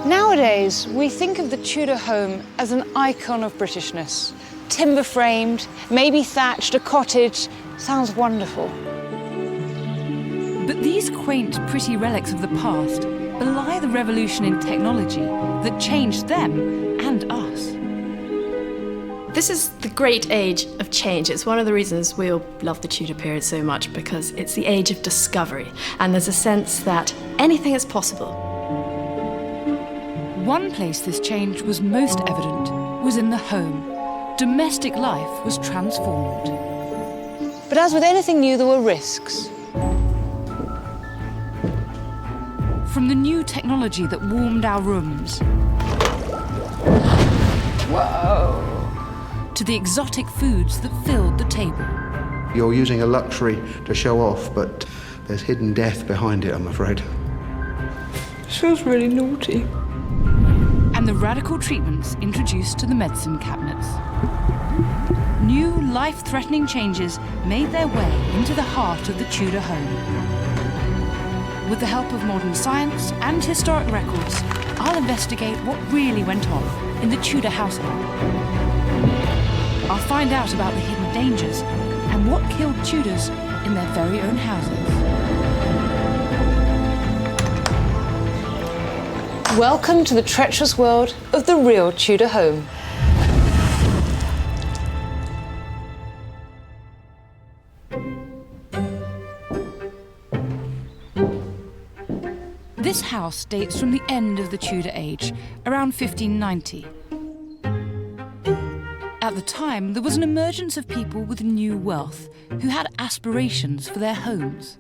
Nowadays, we think of the Tudor home as an icon of Britishness. Timber-framed, maybe thatched, a cottage. Sounds wonderful. But these quaint, pretty relics of the past belie the revolution in technology that changed them and us. This is the great age of change. It's one of the reasons we all love the Tudor period so much, because it's the age of discovery, and there's a sense that anything is possible. One place this change was most evident was in the home. Domestic life was transformed. But as with anything new, there were risks. From the new technology that warmed our rooms, Whoa! to the exotic foods that filled the table. You're using a luxury to show off, but there's hidden death behind it, I'm afraid. This feels really naughty. And the radical treatments introduced to the medicine cabinets. New life-threatening changes made their way into the heart of the Tudor home. With the help of modern science and historic records, I'll investigate what really went on in the Tudor household. I'll find out about the hidden dangers and what killed Tudors in their very own houses. Welcome to the treacherous world of the real Tudor home. This house dates from the end of the Tudor age, around 1590. At the time, there was an emergence of people with new wealth who had aspirations for their homes.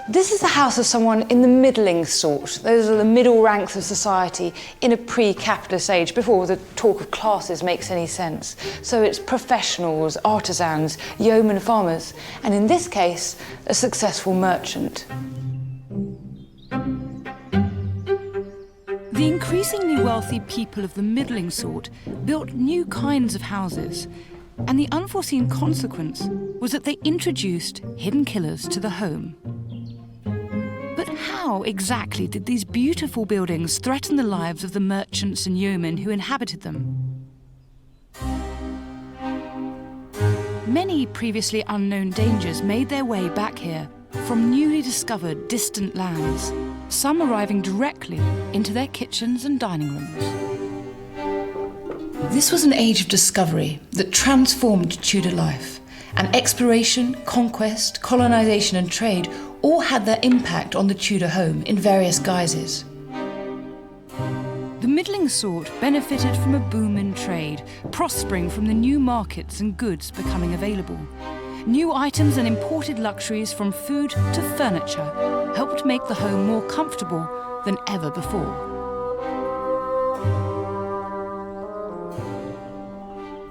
This is the house of someone in the middling sort. Those are the middle ranks of society in a pre-capitalist age, before the talk of classes makes any sense. So it's professionals, artisans, yeomen farmers, and in this case, a successful merchant. The increasingly wealthy people of the middling sort built new kinds of houses, and the unforeseen consequence was that they introduced hidden killers to the home. But how exactly did these beautiful buildings threaten the lives of the merchants and yeomen who inhabited them? Many previously unknown dangers made their way back here from newly discovered distant lands, some arriving directly into their kitchens and dining rooms. This was an age of discovery that transformed Tudor life, and exploration, conquest, colonisation and trade all had their impact on the Tudor home in various guises. The middling sort benefited from a boom in trade, prospering from the new markets and goods becoming available. New items and imported luxuries, from food to furniture, helped make the home more comfortable than ever before.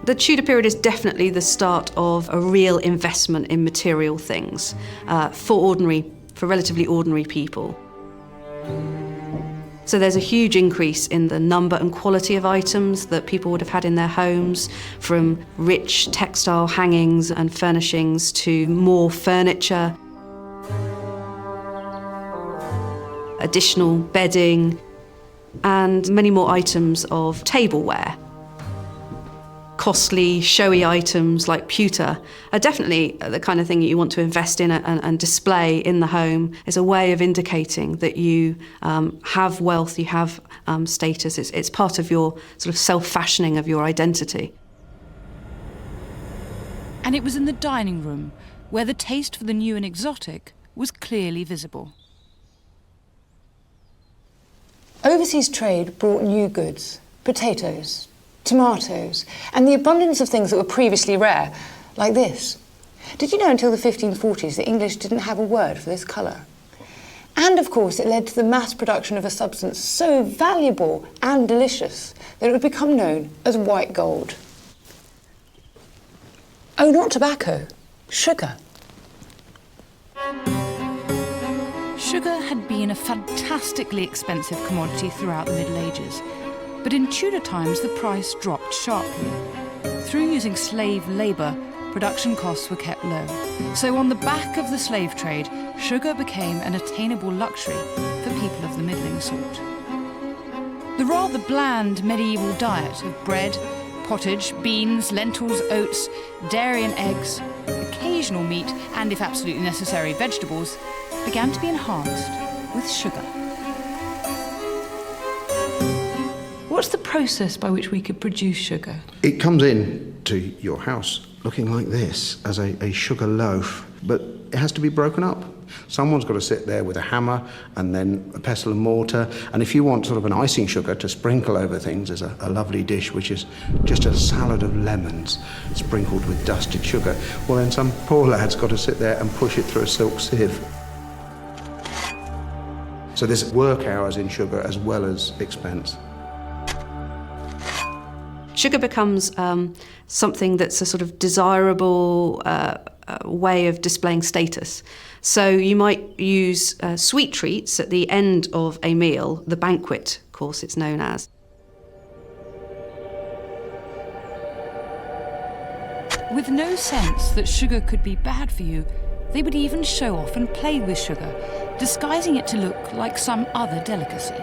The Tudor period is definitely the start of a real investment in material things for relatively ordinary people. So there's a huge increase in the number and quality of items that people would have had in their homes, from rich textile hangings and furnishings to more furniture, additional bedding, and many more items of tableware. Costly, showy items like pewter are definitely the kind of thing that you want to invest in and display in the home. It's a way of indicating that you have wealth, you have status. It's part of your sort of self-fashioning of your identity. And it was in the dining room where the taste for the new and exotic was clearly visible. Overseas trade brought new goods, potatoes, tomatoes, and the abundance of things that were previously rare, like this. Did you know until the 1540s the English didn't have a word for this colour? And of course it led to the mass production of a substance so valuable and delicious that it would become known as white gold. Oh, not tobacco, sugar. Sugar had been a fantastically expensive commodity throughout the Middle Ages, but in Tudor times the price dropped sharply. Through using slave labour, production costs were kept low. So on the back of the slave trade, sugar became an attainable luxury for people of the middling sort. The rather bland medieval diet of bread, pottage, beans, lentils, oats, dairy and eggs, occasional meat, and if absolutely necessary, vegetables, began to be enhanced with sugar. What's the process by which we could produce sugar? It comes in to your house looking like this, as a sugar loaf, but it has to be broken up. Someone's got to sit there with a hammer and then a pestle and mortar, and if you want sort of an icing sugar to sprinkle over things, there's a lovely dish which is just a salad of lemons sprinkled with dusted sugar. Well, then some poor lad's got to sit there and push it through a silk sieve. So there's work hours in sugar as well as expense. Sugar becomes something that's a sort of desirable way of displaying status. So you might use sweet treats at the end of a meal, the banquet course it's known as. With no sense that sugar could be bad for you, they would even show off and play with sugar, disguising it to look like some other delicacy.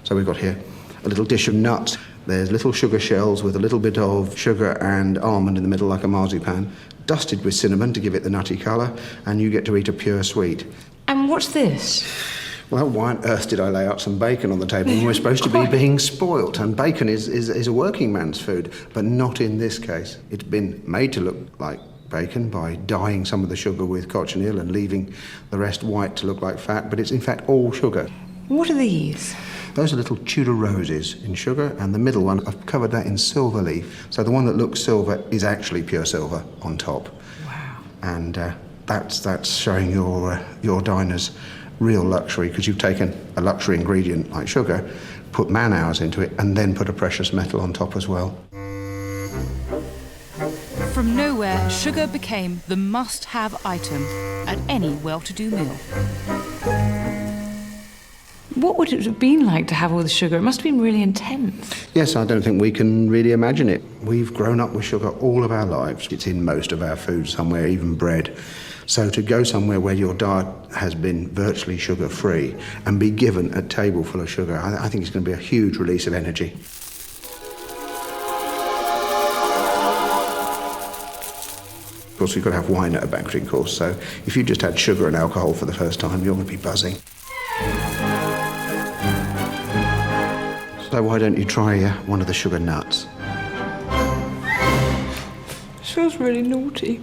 So we've got here a little dish of nuts. There's little sugar shells with a little bit of sugar and almond in the middle, like a marzipan, dusted with cinnamon to give it the nutty colour, and you get to eat a pure sweet. And what's this? Well, why on earth did I lay out some bacon on the table when we're supposed to be being spoilt? And bacon is a working man's food, but not in this case. It's been made to look like bacon by dyeing some of the sugar with cochineal and leaving the rest white to look like fat, but it's in fact all sugar. What are these? Those are little Tudor roses in sugar, and the middle one, I've covered that in silver leaf. So the one that looks silver is actually pure silver on top. Wow. And that's showing your diner's real luxury, because you've taken a luxury ingredient like sugar, put man-hours into it, and then put a precious metal on top as well. From nowhere, sugar became the must-have item at any well-to-do meal. What would it have been like to have all the sugar? It must have been really intense. Yes, I don't think we can really imagine it. We've grown up with sugar all of our lives. It's in most of our food somewhere, even bread. So to go somewhere where your diet has been virtually sugar-free and be given a table full of sugar, I think it's going to be a huge release of energy. Of course, we've got to have wine at a banqueting course, so if you just had sugar and alcohol for the first time, you're going to be buzzing. So why don't you try one of the sugar nuts? Feels really naughty.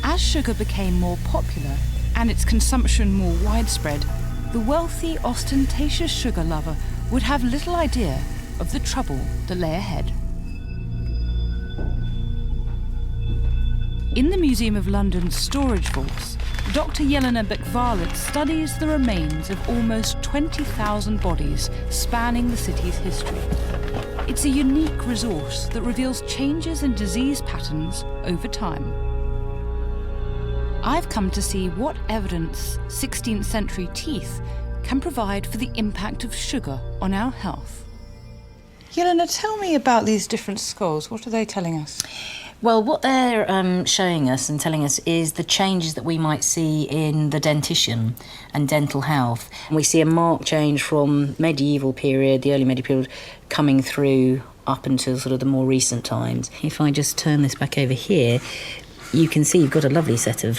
As sugar became more popular and its consumption more widespread, the wealthy, ostentatious sugar lover would have little idea of the trouble that lay ahead. In the Museum of London's storage vaults, Dr. Jelena Beck-Varlet studies the remains of almost 20,000 bodies spanning the city's history. It's a unique resource that reveals changes in disease patterns over time. I've come to see what evidence 16th century teeth can provide for the impact of sugar on our health. Jelena, tell me about these different skulls. What are they telling us? Well, what they're showing us and telling us is the changes that we might see in the dentition and dental health. We see a marked change from medieval period, the early medieval period, coming through up until sort of the more recent times. If I just turn this back over here, you can see you've got a lovely set of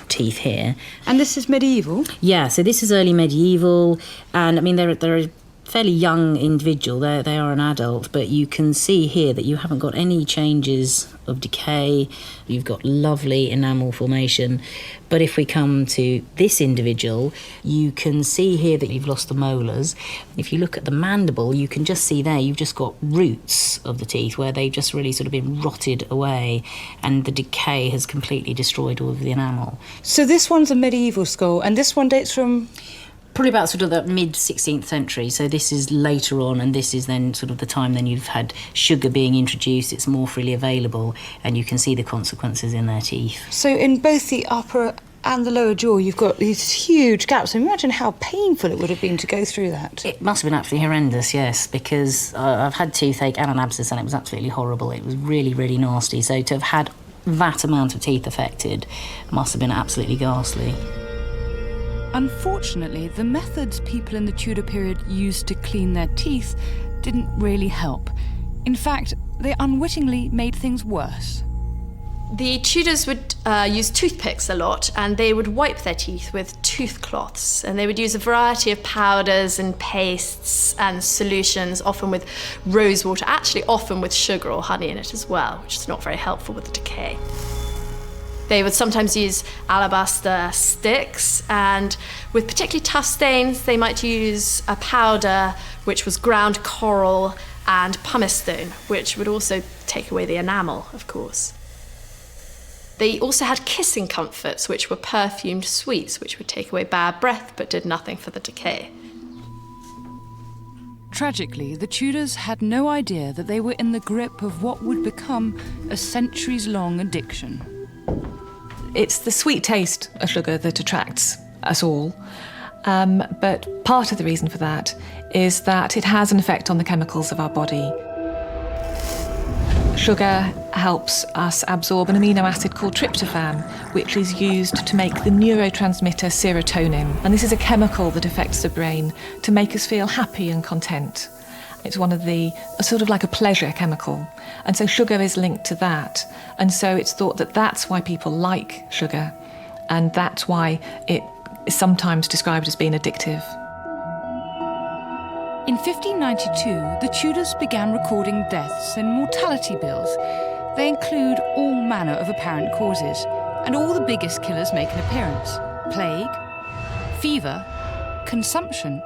teeth here. And this is medieval? Yeah, so this is early medieval, and I mean they're a fairly young individual. They are an adult, but you can see here that you haven't got any changes of decay. You've got lovely enamel formation. But if we come to this individual, you can see here that you've lost the molars. If you look at the mandible, you can just see there you've just got roots of the teeth where they've just really sort of been rotted away, and the decay has completely destroyed all of the enamel. So this one's a medieval skull, and this one dates from... Probably about sort of the mid-16th century, so this is later on, and this is then sort of the time then you've had sugar being introduced, it's more freely available, and you can see the consequences in their teeth. So in both the upper and the lower jaw, you've got these huge gaps. Imagine how painful it would have been to go through that. It must have been absolutely horrendous, yes, because I've had toothache and an abscess and it was absolutely horrible. It was really, really nasty. So to have had that amount of teeth affected must have been absolutely ghastly. Unfortunately, the methods people in the Tudor period used to clean their teeth didn't really help. In fact, they unwittingly made things worse. The Tudors would use toothpicks a lot, and they would wipe their teeth with toothcloths, and they would use a variety of powders and pastes and solutions, often with rosewater, actually often with sugar or honey in it as well, which is not very helpful with the decay. They would sometimes use alabaster sticks, and with particularly tough stains, they might use a powder which was ground coral and pumice stone, which would also take away the enamel, of course. They also had kissing comforts, which were perfumed sweets, which would take away bad breath but did nothing for the decay. Tragically, the Tudors had no idea that they were in the grip of what would become a centuries-long addiction. It's the sweet taste of sugar that attracts us all, but part of the reason for that is that it has an effect on the chemicals of our body. Sugar helps us absorb an amino acid called tryptophan, which is used to make the neurotransmitter serotonin. And this is a chemical that affects the brain to make us feel happy and content. It's one of the, sort of like a pleasure chemical. And so sugar is linked to that. And so it's thought that that's why people like sugar. And that's why it is sometimes described as being addictive. In 1592, the Tudors began recording deaths in mortality bills. They include all manner of apparent causes, and all the biggest killers make an appearance. Plague, fever, consumption,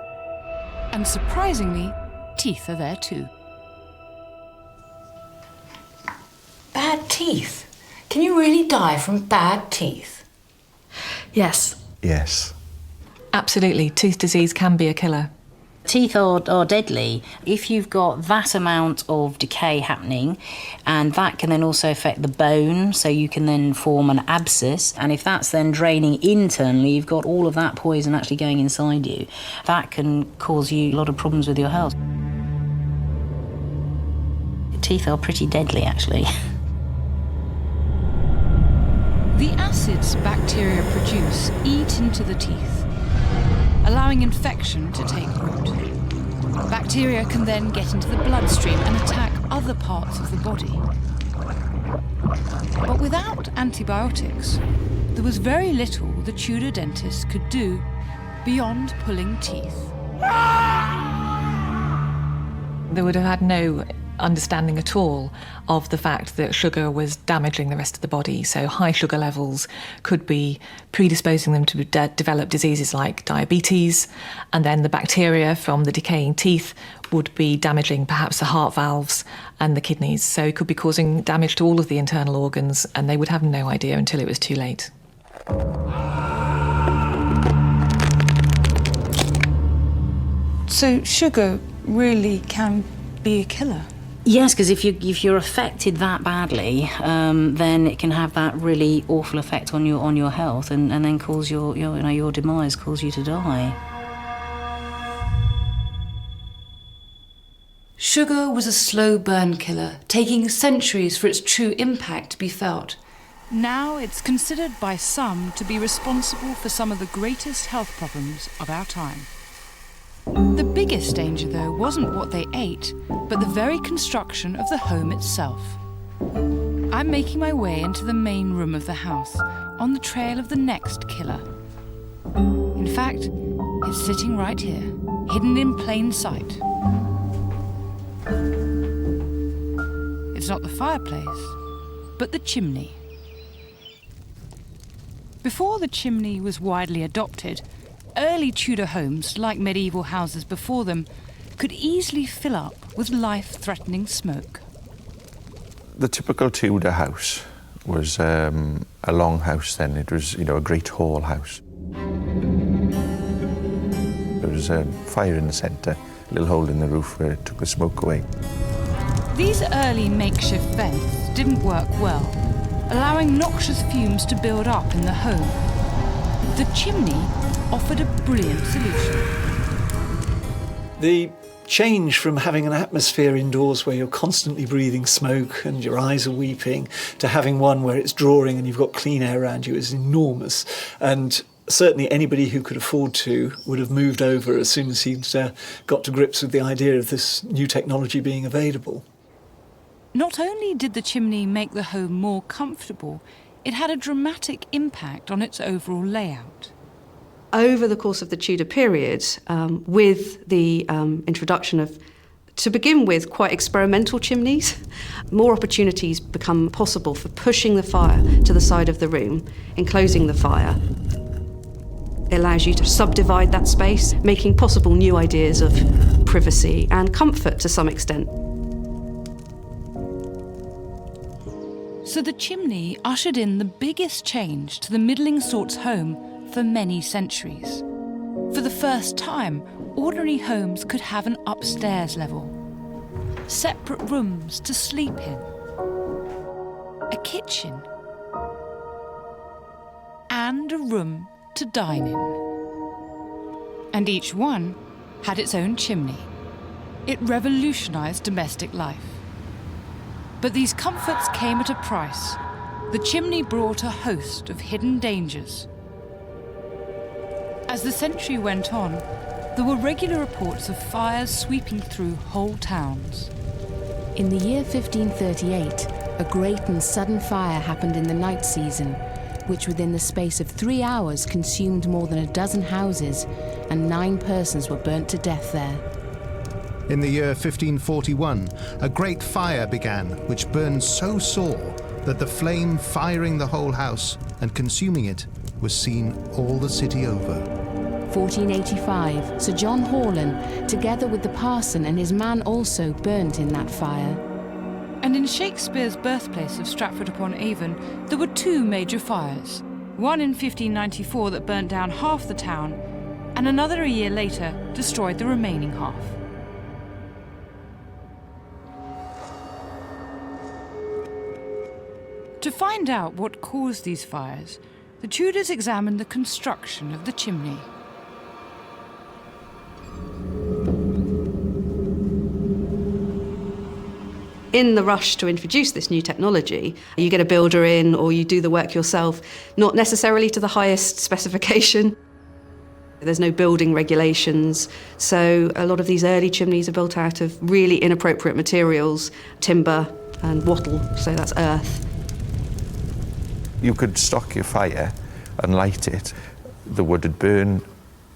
and surprisingly, teeth are there too. Bad teeth? Can you really die from bad teeth? Yes. Yes. Absolutely, tooth disease can be a killer. Teeth are deadly. If you've got that amount of decay happening, and that can then also affect the bone, so you can then form an abscess, and if that's then draining internally, you've got all of that poison actually going inside you. That can cause you a lot of problems with your health. Teeth are pretty deadly, actually. The acids bacteria produce eat into the teeth, allowing infection to take root. Bacteria can then get into the bloodstream and attack other parts of the body. But without antibiotics, there was very little the Tudor dentists could do beyond pulling teeth. They would have had no understanding at all of the fact that sugar was damaging the rest of the body. So high sugar levels could be predisposing them to develop diseases like diabetes, and then the bacteria from the decaying teeth would be damaging perhaps the heart valves and the kidneys. So it could be causing damage to all of the internal organs, and they would have no idea until it was too late. So sugar really can be a killer? Yes, because if you're affected that badly, then it can have that really awful effect on your health, and then cause your demise, cause you to die. Sugar was a slow burn killer, taking centuries for its true impact to be felt. Now it's considered by some to be responsible for some of the greatest health problems of our time. The biggest danger, though, wasn't what they ate, but the very construction of the home itself. I'm making my way into the main room of the house, on the trail of the next killer. In fact, it's sitting right here, hidden in plain sight. It's not the fireplace, but the chimney. Before the chimney was widely adopted, early Tudor homes, like medieval houses before them, could easily fill up with life-threatening smoke. The typical Tudor house was a long house then. It was, a great hall house. There was a fire in the centre, a little hole in the roof where it took the smoke away. These early makeshift vents didn't work well, allowing noxious fumes to build up in the home. The chimney offered a brilliant solution. The change from having an atmosphere indoors where you're constantly breathing smoke and your eyes are weeping to having one where it's drawing and you've got clean air around you is enormous. And certainly anybody who could afford to would have moved over as soon as he'd got to grips with the idea of this new technology being available. Not only did the chimney make the home more comfortable, it had a dramatic impact on its overall layout. Over the course of the Tudor period, with the introduction of, to begin with, quite experimental chimneys, more opportunities become possible for pushing the fire to the side of the room, enclosing the fire. It allows you to subdivide that space, making possible new ideas of privacy and comfort to some extent. So the chimney ushered in the biggest change to the middling sort's home for many centuries. For the first time, ordinary homes could have an upstairs level, separate rooms to sleep in, a kitchen, and a room to dine in. And each one had its own chimney. It revolutionised domestic life. But these comforts came at a price. The chimney brought a host of hidden dangers. As the century went on, there were regular reports of fires sweeping through whole towns. In the year 1538, a great and sudden fire happened in the night season, which within the space of 3 hours consumed more than a dozen houses, and 9 persons were burnt to death there. In the year 1541, a great fire began, which burned so sore that the flame firing the whole house and consuming it was seen all the city over. 1485, Sir John Horlin, together with the parson and his man, also burnt in that fire. And in Shakespeare's birthplace of Stratford-upon-Avon, there were 2 major fires. One in 1594 that burnt down half the town, and another a year later destroyed the remaining half. To find out what caused these fires, the Tudors examined the construction of the chimney. In the rush to introduce this new technology, you get a builder in or you do the work yourself, not necessarily to the highest specification. There's no building regulations, so a lot of these early chimneys are built out of really inappropriate materials, timber and wattle, so that's earth. You could stock your fire and light it. The wood would burn,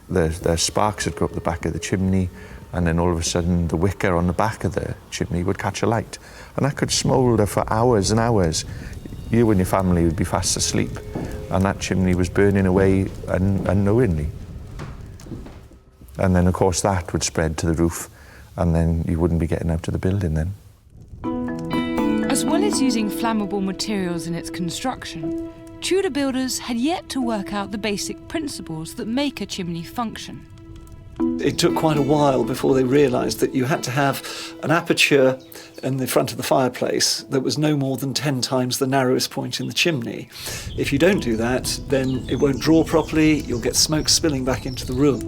the sparks would go up the back of the chimney, and then all of a sudden the wicker on the back of the chimney would catch a light. And that could smoulder for hours and hours. You and your family would be fast asleep, and that chimney was burning away unknowingly. And then, of course, that would spread to the roof, and then you wouldn't be getting out of the building then. As well as using flammable materials in its construction, Tudor builders had yet to work out the basic principles that make a chimney function. It took quite a while before they realised that you had to have an aperture in the front of the fireplace that was no more than 10 times the narrowest point in the chimney. If you don't do that, then it won't draw properly, you'll get smoke spilling back into the room.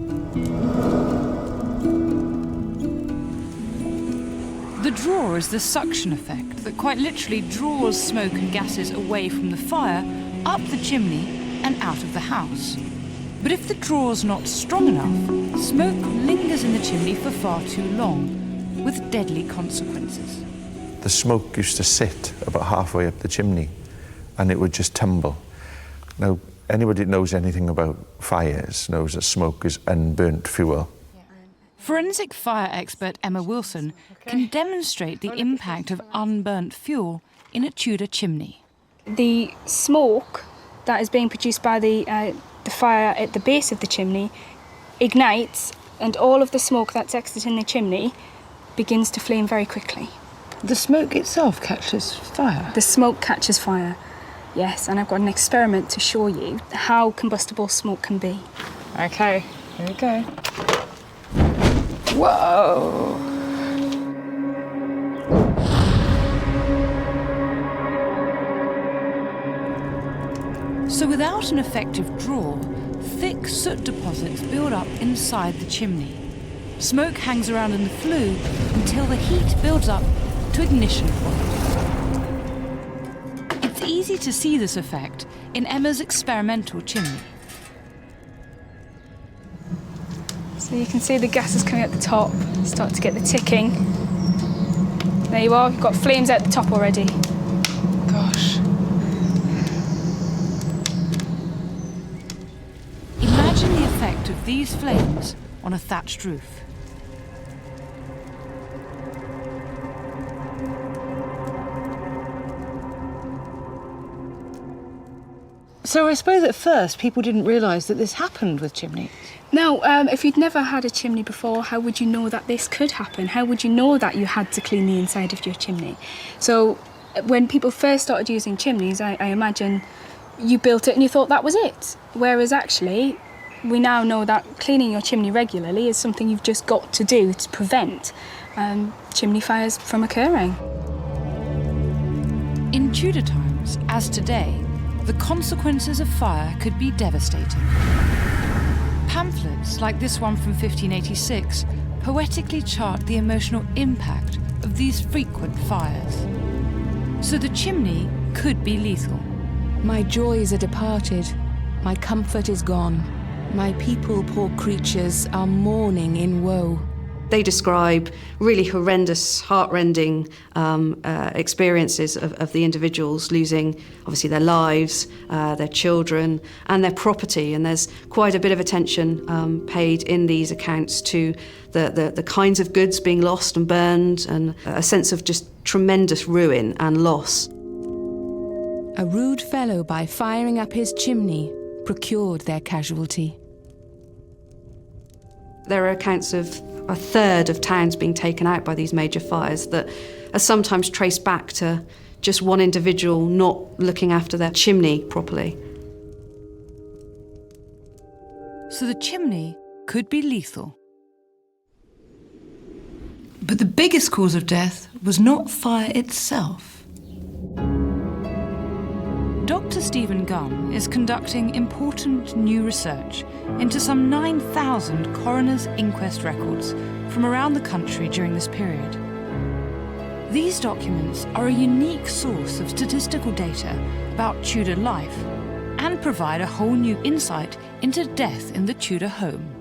The draw is the suction effect that quite literally draws smoke and gases away from the fire, up the chimney and out of the house. But if the draw's not strong enough, smoke lingers in the chimney for far too long, with deadly consequences. The smoke used to sit about halfway up the chimney, and it would just tumble. Now, anybody that knows anything about fires knows that smoke is unburnt fuel. Forensic fire expert Emma Wilson can demonstrate the impact of unburnt fuel in a Tudor chimney. The smoke that is being produced by the fire at the base of the chimney ignites, and all of the smoke that's exiting the chimney begins to flame very quickly. The smoke itself catches fire? The smoke catches fire, yes, and I've got an experiment to show you how combustible smoke can be. Okay, here we go. Whoa! So without an effective draw, thick soot deposits build up inside the chimney. Smoke hangs around in the flue until the heat builds up to ignition point. It's easy to see this effect in Emma's experimental chimney. So you can see the gases coming at the top, start to get the ticking. There you are, you've got flames at the top already. Gosh. Imagine the effect of these flames on a thatched roof. So I suppose at first people didn't realise that this happened with chimneys. Now, if you'd never had a chimney before, how would you know that this could happen? How would you know that you had to clean the inside of your chimney? So when people first started using chimneys, I imagine you built it and you thought that was it. Whereas actually, we now know that cleaning your chimney regularly is something you've just got to do to prevent chimney fires from occurring. In Tudor times, as today, the consequences of fire could be devastating. Pamphlets like this one from 1586 poetically chart the emotional impact of these frequent fires. So the chimney could be lethal. My joys are departed, my comfort is gone. My people, poor creatures, are mourning in woe. They describe really horrendous, heartrending experiences of the individuals losing, obviously, their lives, their children, and their property. And there's quite a bit of attention paid in these accounts to the kinds of goods being lost and burned, and a sense of just tremendous ruin and loss. A rude fellow, by firing up his chimney, procured their casualty. There are accounts of a third of towns being taken out by these major fires that are sometimes traced back to just one individual not looking after their chimney properly. So the chimney could be lethal. But the biggest cause of death was not fire itself. Dr. Stephen Gunn is conducting important new research into some 9,000 coroner's inquest records from around the country during this period. These documents are a unique source of statistical data about Tudor life and provide a whole new insight into death in the Tudor home.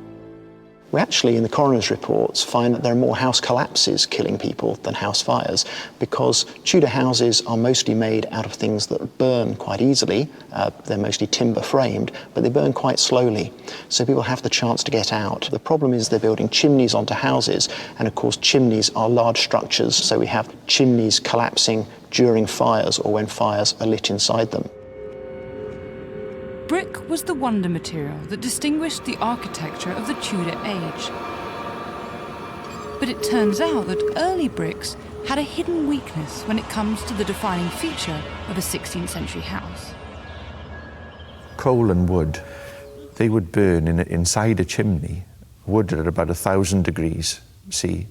We actually, in the coroner's reports, find that there are more house collapses killing people than house fires, because Tudor houses are mostly made out of things that burn quite easily. They're mostly timber framed, but they burn quite slowly, so people have the chance to get out. The problem is they're building chimneys onto houses, and of course chimneys are large structures, so we have chimneys collapsing during fires or when fires are lit inside them. Brick was the wonder material that distinguished the architecture of the Tudor age. But it turns out that early bricks had a hidden weakness when it comes to the defining feature of a 16th century house. Coal and wood, they would burn inside a chimney, wood at about 1,000 degrees C,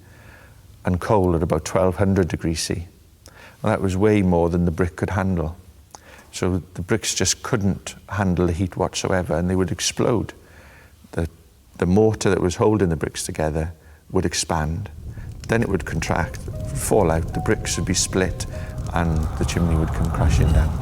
and coal at about 1,200 degrees C. And that was way more than the brick could handle. So the bricks just couldn't handle the heat whatsoever, and they would explode. The mortar that was holding the bricks together would expand, then it would contract, fall out, the bricks would be split, and the chimney would come crashing down.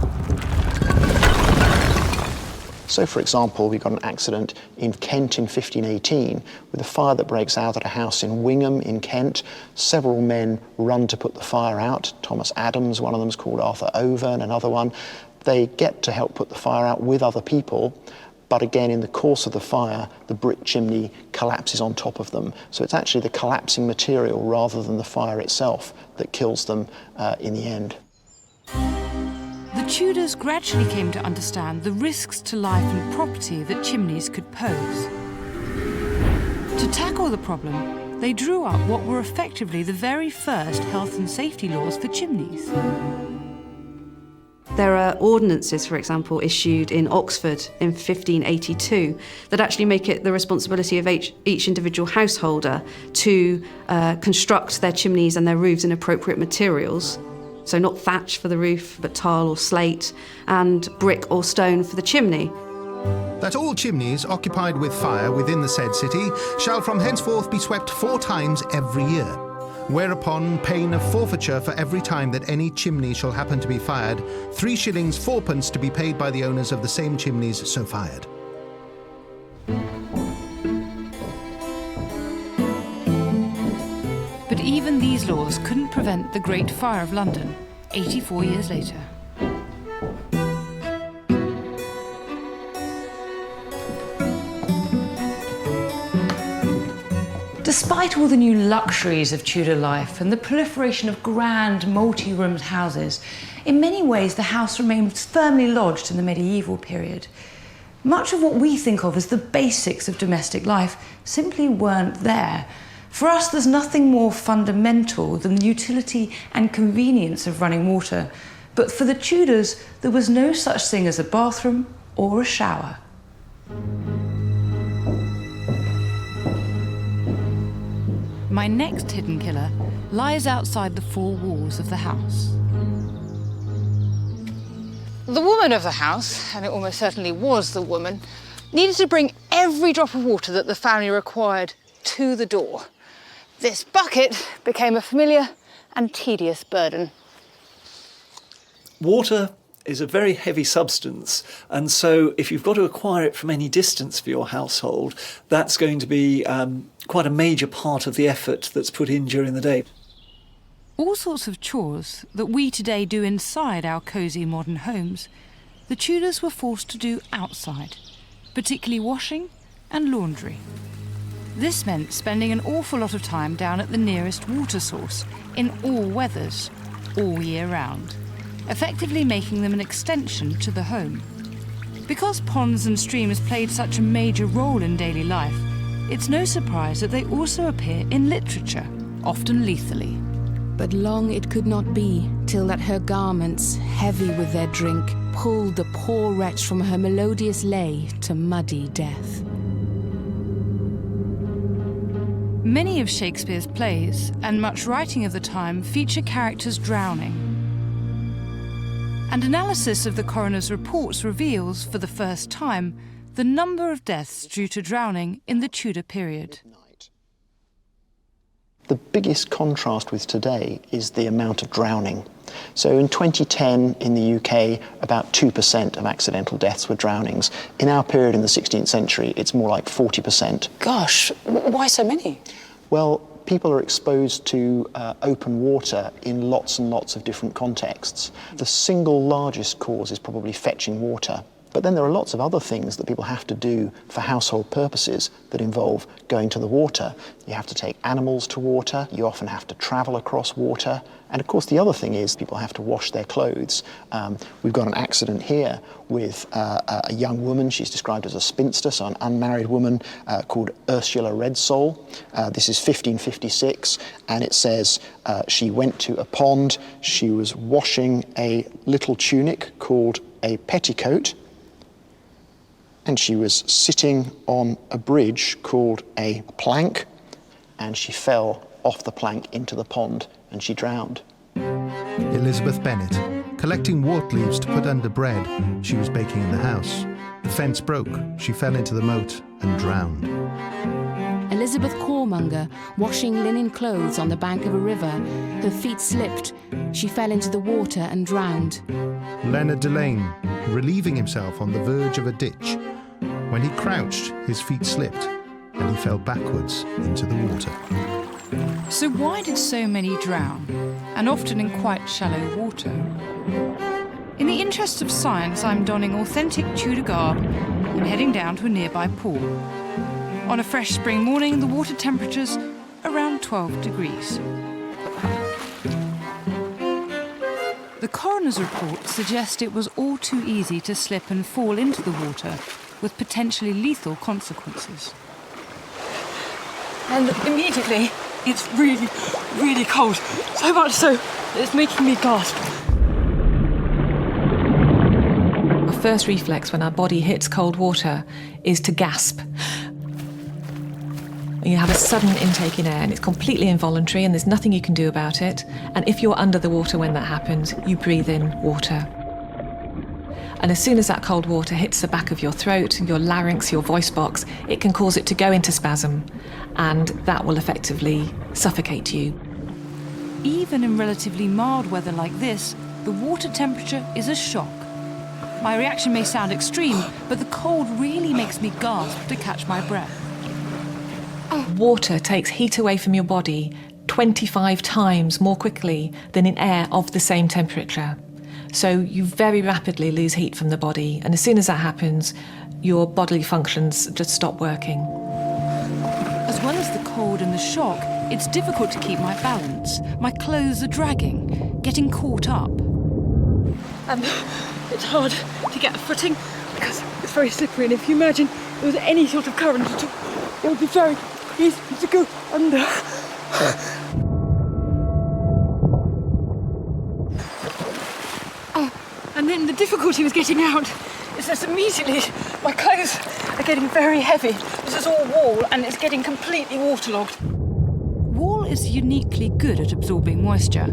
So, for example, we got an accident in Kent in 1518 with a fire that breaks out at a house in Wingham in Kent. Several men run to put the fire out. Thomas Adams, one of them, is called Arthur Overn, another one. They get to help put the fire out with other people, but again, in the course of the fire, the brick chimney collapses on top of them. So it's actually the collapsing material rather than the fire itself that kills them in the end. The Tudors gradually came to understand the risks to life and property that chimneys could pose. To tackle the problem, they drew up what were effectively the very first health and safety laws for chimneys. There are ordinances, for example, issued in Oxford in 1582 that actually make it the responsibility of each individual householder to construct their chimneys and their roofs in appropriate materials. So not thatch for the roof, but tile or slate, and brick or stone for the chimney. that all chimneys occupied with fire within the said city shall from henceforth be swept 4 times every year, whereupon pain of forfeiture for every time that any chimney shall happen to be fired, 3 shillings 4pence to be paid by the owners of the same chimneys so fired. But even these laws couldn't prevent the Great Fire of London, 84 years later. Despite all the new luxuries of Tudor life and the proliferation of grand, multi-roomed houses, in many ways the house remained firmly lodged in the medieval period. Much of what we think of as the basics of domestic life simply weren't there. For us, there's nothing more fundamental than the utility and convenience of running water. But for the Tudors, there was no such thing as a bathroom or a shower. My next hidden killer lies outside the 4 walls of the house. The woman of the house, and it almost certainly was the woman, needed to bring every drop of water that the family required to the door. This bucket became a familiar and tedious burden. Water is a very heavy substance, and so if you've got to acquire it from any distance for your household, that's going to be quite a major part of the effort that's put in during the day. All sorts of chores that we today do inside our cosy modern homes, the Tudors were forced to do outside, particularly washing and laundry. This meant spending an awful lot of time down at the nearest water source in all weathers, all year round, effectively making them an extension to the home. Because ponds and streams played such a major role in daily life, it's no surprise that they also appear in literature, often lethally. But long it could not be, till that her garments, heavy with their drink, pulled the poor wretch from her melodious lay to muddy death. Many of Shakespeare's plays, and much writing of the time, feature characters drowning. And analysis of the coroner's reports reveals, for the first time, the number of deaths due to drowning in the Tudor period. The biggest contrast with today is the amount of drowning. So in 2010 in the UK, about 2% of accidental deaths were drownings. In our period in the 16th century, it's more like 40%. Gosh, why so many? Well, people are exposed to open water in lots and lots of different contexts. The single largest cause is probably fetching water. But then there are lots of other things that people have to do for household purposes that involve going to the water. You have to take animals to water, you often have to travel across water, and of course the other thing is people have to wash their clothes. We've got an accident here with a young woman, she's described as a spinster, so an unmarried woman called Ursula Redsole. This is 1556, and it says she went to a pond, she was washing a little tunic called a petticoat, and she was sitting on a bridge called a plank, and she fell off the plank into the pond and she drowned. Elizabeth Bennet, collecting wort leaves to put under bread she was baking in the house. The fence broke, she fell into the moat and drowned. Elizabeth Cormonger, washing linen clothes on the bank of a river. Her feet slipped. She fell into the water and drowned. Leonard Delane, relieving himself on the verge of a ditch. When he crouched, his feet slipped and he fell backwards into the water. So why did so many drown, and often in quite shallow water? In the interest of science, I'm donning authentic Tudor garb and heading down to a nearby pool. On a fresh spring morning, the water temperature's around 12 degrees. The coroner's report suggests it was all too easy to slip and fall into the water, with potentially lethal consequences. And immediately, it's really, really cold. So much so, it's making me gasp. Our first reflex when our body hits cold water is to gasp. You have a sudden intake in air and it's completely involuntary and there's nothing you can do about it. And if you're under the water when that happens, you breathe in water. And as soon as that cold water hits the back of your throat, your larynx, your voice box, it can cause it to go into spasm, and that will effectively suffocate you. Even in relatively mild weather like this, the water temperature is a shock. My reaction may sound extreme, but the cold really makes me gasp to catch my breath. Water takes heat away from your body 25 times more quickly than in air of the same temperature. So you very rapidly lose heat from the body, and as soon as that happens, your bodily functions just stop working. As well as the cold and the shock, it's difficult to keep my balance. My clothes are dragging, getting caught up. And it's hard to get a footing because it's very slippery, and if you imagine there was any sort of current at all, it would be very easy to go under. And then the difficulty with getting out is that immediately my clothes are getting very heavy. This is all wool and it's getting completely waterlogged. Wool is uniquely good at absorbing moisture.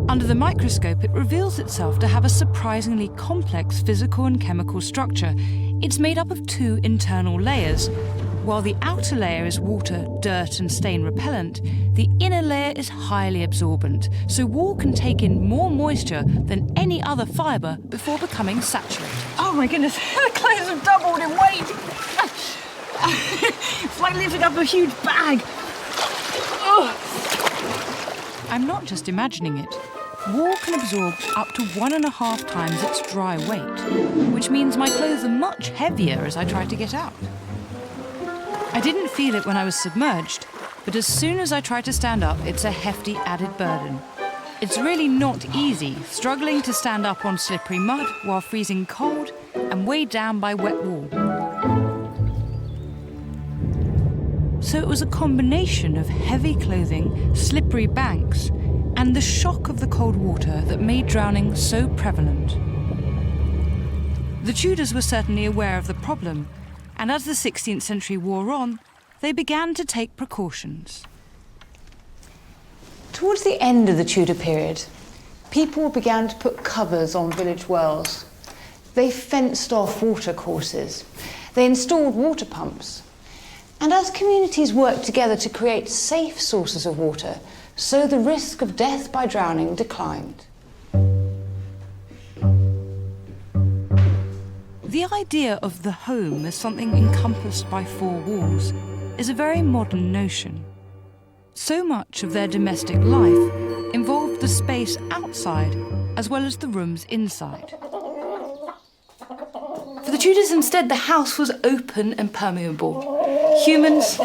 Under the microscope, it reveals itself to have a surprisingly complex physical and chemical structure. It's made up of 2 internal layers. While the outer layer is water, dirt and stain repellent, the inner layer is highly absorbent, so wool can take in more moisture than any other fibre before becoming saturated. Oh my goodness, the clothes have doubled in weight. It's like lifting up a huge bag. Oh. I'm not just imagining it. Wool can absorb up to 1.5 times its dry weight, which means my clothes are much heavier as I try to get out. I didn't feel it when I was submerged, but as soon as I try to stand up, it's a hefty added burden. It's really not easy, struggling to stand up on slippery mud while freezing cold and weighed down by wet wool. So it was a combination of heavy clothing, slippery banks, and the shock of the cold water that made drowning so prevalent. The Tudors were certainly aware of the problem, and as the 16th century wore on, they began to take precautions. Towards the end of the Tudor period, people began to put covers on village wells. They fenced off water courses. They installed water pumps. And as communities worked together to create safe sources of water, so the risk of death by drowning declined. The idea of the home as something encompassed by 4 walls is a very modern notion. So much of their domestic life involved the space outside as well as the rooms inside. For the Tudors, instead, the house was open and permeable. Humans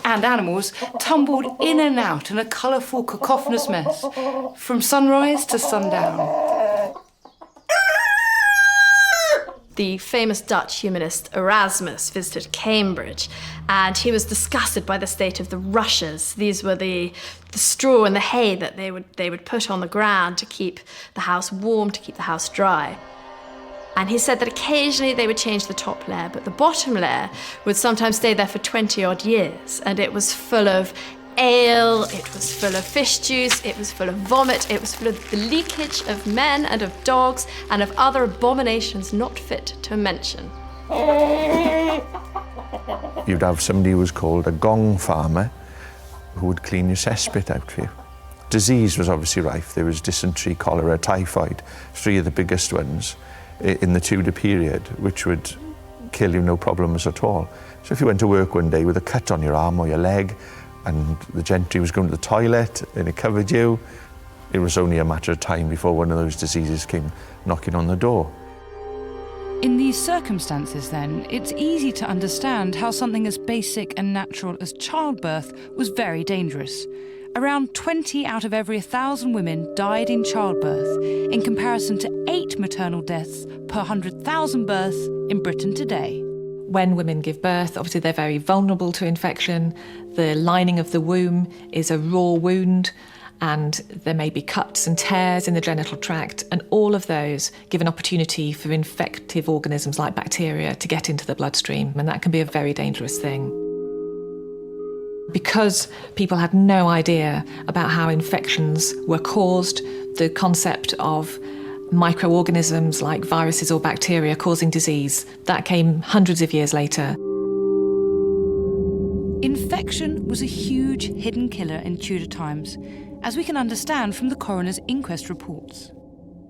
and animals tumbled in and out in a colourful, cacophonous mess, from sunrise to sundown. The famous Dutch humanist Erasmus visited Cambridge, and he was disgusted by the state of the rushes. These were the straw and the hay that they would put on the ground to keep the house warm, to keep the house dry. And he said that occasionally they would change the top layer, but the bottom layer would sometimes stay there for 20-odd years, and it was full of ale, it was full of fish juice, it was full of vomit, it was full of the leakage of men and of dogs and of other abominations not fit to mention. You'd have somebody who was called a gong farmer who would clean your cesspit out for you. Disease was obviously rife. There was dysentery, cholera, typhoid, 3 of the biggest ones in the Tudor period, which would kill you no problems at all. So if you went to work one day with a cut on your arm or your leg, and the gentry was going to the toilet and it covered you, it was only a matter of time before one of those diseases came knocking on the door. In these circumstances, then, it's easy to understand how something as basic and natural as childbirth was very dangerous. Around 20 out of every 1,000 women died in childbirth, in comparison to 8 maternal deaths per 100,000 births in Britain today. When women give birth, obviously they're very vulnerable to infection. The lining of the womb is a raw wound, and there may be cuts and tears in the genital tract, and all of those give an opportunity for infective organisms like bacteria to get into the bloodstream, and that can be a very dangerous thing. Because people had no idea about how infections were caused, the concept of microorganisms like viruses or bacteria causing disease. That came hundreds of years later. Infection was a huge hidden killer in Tudor times, as we can understand from the coroner's inquest reports.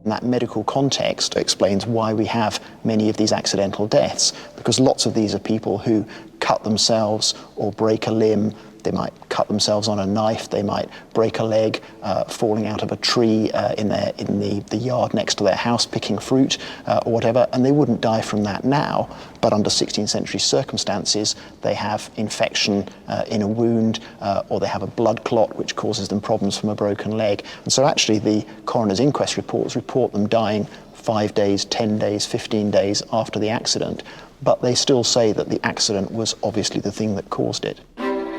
That medical context explains why we have many of these accidental deaths, because lots of these are people who cut themselves or break a limb. They might cut themselves on a knife, they might break a leg falling out of a tree in the yard next to their house picking fruit or whatever, and they wouldn't die from that now, but under 16th century circumstances they have infection in a wound or they have a blood clot which causes them problems from a broken leg. And so actually the coroner's inquest reports report them dying 5 days, 10 days, 15 days after the accident, but they still say that the accident was obviously the thing that caused it.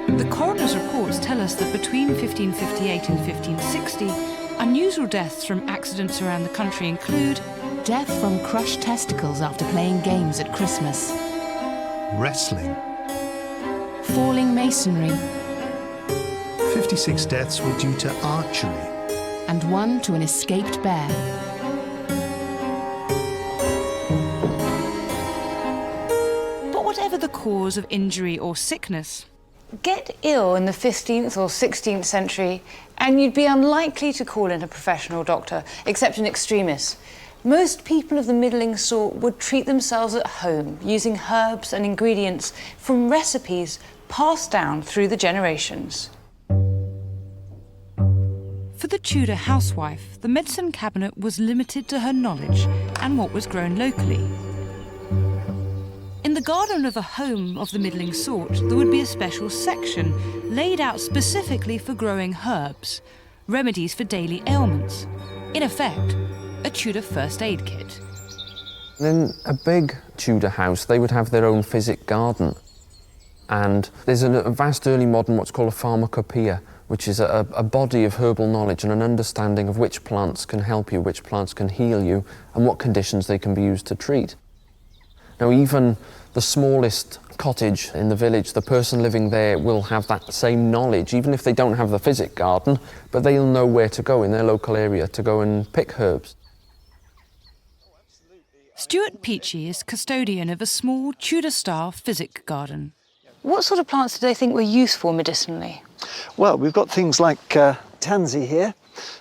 The coroner's reports tell us that between 1558 and 1560, unusual deaths from accidents around the country include death from crushed testicles after playing games at Christmas, Wrestling. falling masonry, 56 deaths were due to archery. and one to an escaped bear. But whatever the cause of injury or sickness, Get ill in the 15th or 16th century and you'd be unlikely to call in a professional doctor, except in extremis. Most people of the middling sort would treat themselves at home using herbs and ingredients from recipes passed down through the generations. for the Tudor housewife, the medicine cabinet was limited to her knowledge and what was grown locally. In the garden of a home of the middling sort, there would be a special section laid out specifically for growing herbs, remedies for daily ailments. In effect, a Tudor first aid kit. In a big Tudor house, they would have their own physic garden. And there's a vast early modern what's called a pharmacopoeia, which is a body of herbal knowledge and an understanding of which plants can help you, which plants can heal you, and what conditions they can be used to treat. Now, even the smallest cottage in the village, the person living there will have that same knowledge, even if they don't have the physic garden, but they'll know where to go in their local area to go and pick herbs. Stuart Peachy is custodian of a small Tudor-style physic garden. What sort of plants do they think were useful medicinally? Well, we've got things like tansy here.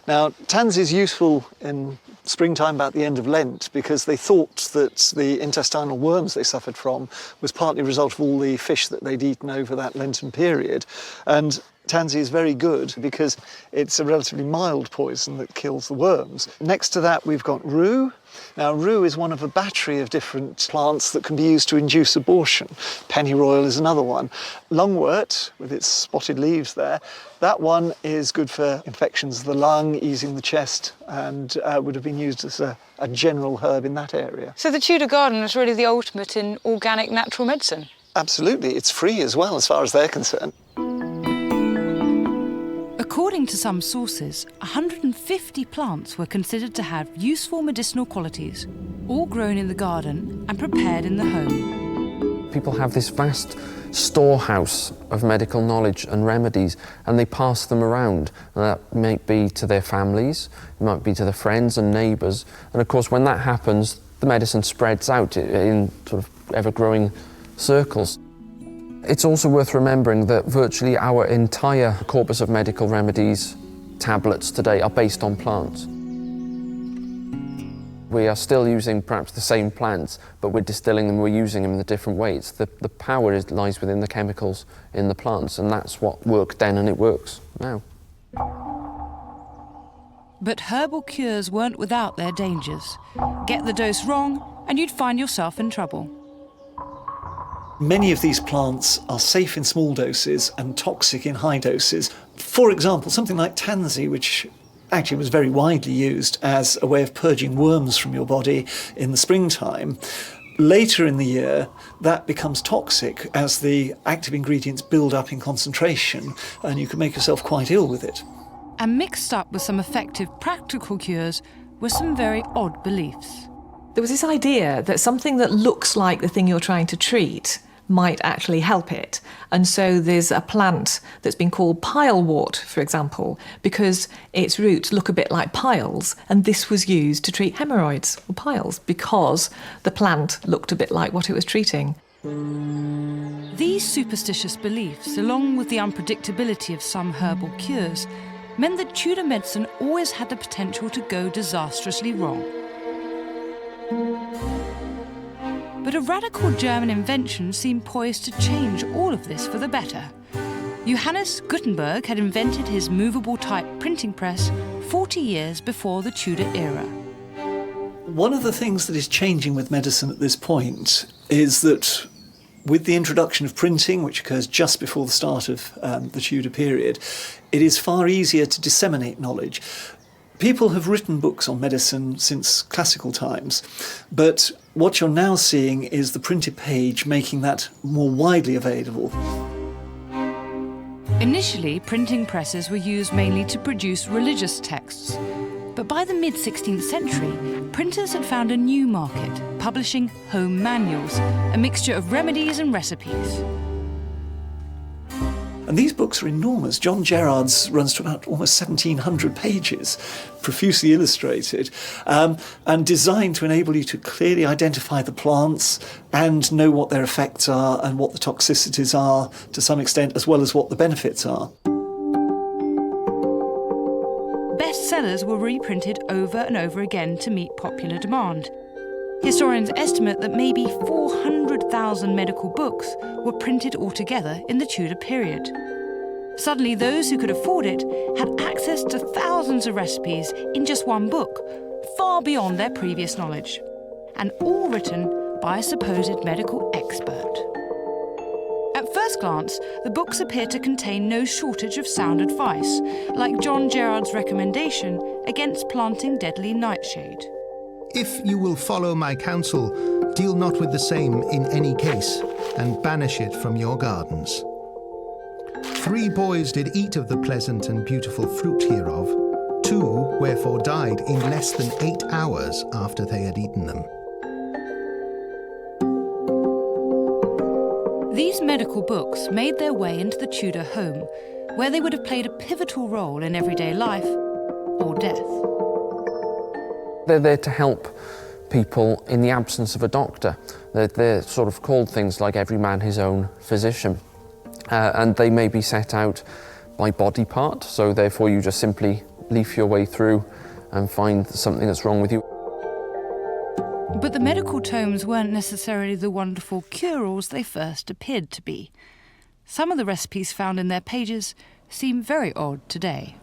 Now, tansy is useful in springtime about the end of Lent because they thought that the intestinal worms they suffered from was partly a result of all the fish that they'd eaten over that Lenten period. And tansy is very good because it's a relatively mild poison that kills the worms. Next to that, we've got rue. Now, rue is one of a battery of different plants that can be used to induce abortion. Pennyroyal is another one. Lungwort, with its spotted leaves there, that one is good for infections of the lung, easing the chest, and would have been used as a general herb in that area. So the Tudor garden is really the ultimate in organic natural medicine? Absolutely. It's free as well, as far as they're concerned. According to some sources, 150 plants were considered to have useful medicinal qualities, all grown in the garden and prepared in the home. People have this vast storehouse of medical knowledge and remedies, and they pass them around. And that might be to their families, it might be to their friends and neighbours. And of course, when that happens, the medicine spreads out in sort of ever-growing circles. It's also worth remembering that virtually our entire corpus of medical remedies, tablets today, are based on plants. We are still using perhaps the same plants, but we're distilling them, we're using them in a different ways. The power lies within the chemicals in the plants, and that's what worked then and it works now. But herbal cures weren't without their dangers. Get the dose wrong, and you'd find yourself in trouble. Many of these plants are safe in small doses and toxic in high doses. For example, something like tansy, which actually was very widely used as a way of purging worms from your body in the springtime. Later in the year, that becomes toxic as the active ingredients build up in concentration, and you can make yourself quite ill with it. And mixed up with some effective practical cures were some very odd beliefs. There was this idea that something that looks like the thing you're trying to treat might actually help it. And so there's a plant that's been called pilewort, for example, because its roots look a bit like piles, and this was used to treat hemorrhoids or piles because the plant looked a bit like what it was treating. These superstitious beliefs, along with the unpredictability of some herbal cures, meant that Tudor medicine always had the potential to go disastrously wrong. But a radical German invention seemed poised to change all of this for the better. Johannes Gutenberg had invented his movable type printing press 40 years before the Tudor era. One of the things that is changing with medicine at this point is that with the introduction of printing, which occurs just before the start of the Tudor period, it is far easier to disseminate knowledge. People have written books on medicine since classical times, but what you're now seeing is the printed page making that more widely available. Initially, printing presses were used mainly to produce religious texts. But by the mid-16th century, printers had found a new market, publishing home manuals, a mixture of remedies and recipes. And these books are enormous. John Gerard's runs to about almost 1,700 pages, profusely illustrated, and designed to enable you to clearly identify the plants and know what their effects are and what the toxicities are to some extent, as well as what the benefits are. Bestsellers were reprinted over and over again to meet popular demand. Historians estimate that maybe 400,000 medical books were printed altogether in the Tudor period. Suddenly, those who could afford it had access to thousands of recipes in just one book, far beyond their previous knowledge, and all written by a supposed medical expert. At first glance, the books appear to contain no shortage of sound advice, like John Gerard's recommendation against planting deadly nightshade. If you will follow my counsel, deal not with the same in any case, and banish it from your gardens. 3 boys did eat of the pleasant and beautiful fruit hereof, 2 wherefore died in less than 8 hours after they had eaten them. These medical books made their way into the Tudor home, where they would have played a pivotal role in everyday life or death. They're there to help people in the absence of a doctor. They're sort of called things like every man his own physician. And they may be set out by body part, so therefore you just simply leaf your way through and find something that's wrong with you. But the medical tomes weren't necessarily the wonderful cure-alls they first appeared to be. Some of the recipes found in their pages seem very odd today.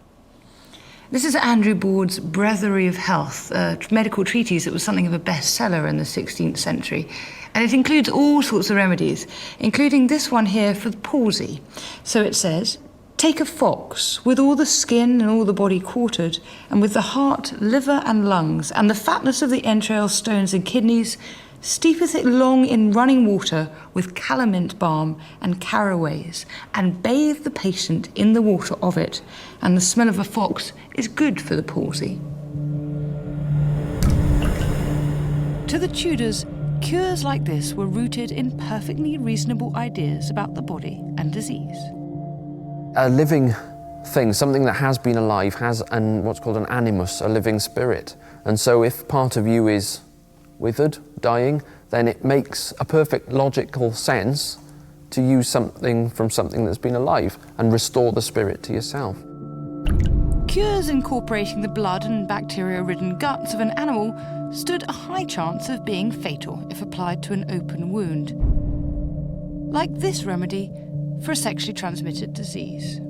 This is Andrew Baude's Breviary of Health, a medical treatise that was something of a bestseller in the 16th century. And it includes all sorts of remedies, including this one here for the palsy. So it says, take a fox with all the skin and all the body quartered, and with the heart, liver and lungs, and the fatness of the entrails, stones and kidneys, steepeth it long in running water with calamint balm and caraways, and bathe the patient in the water of it, and the smell of a fox is good for the palsy. To the Tudors, cures like this were rooted in perfectly reasonable ideas about the body and disease. A living thing, something that has been alive, has what's called an animus, a living spirit. And so if part of you is withered, dying, then it makes a perfect logical sense to use something from something that's been alive and restore the spirit to yourself. Cures incorporating the blood and bacteria-ridden guts of an animal stood a high chance of being fatal if applied to an open wound. Like this remedy for a sexually transmitted disease.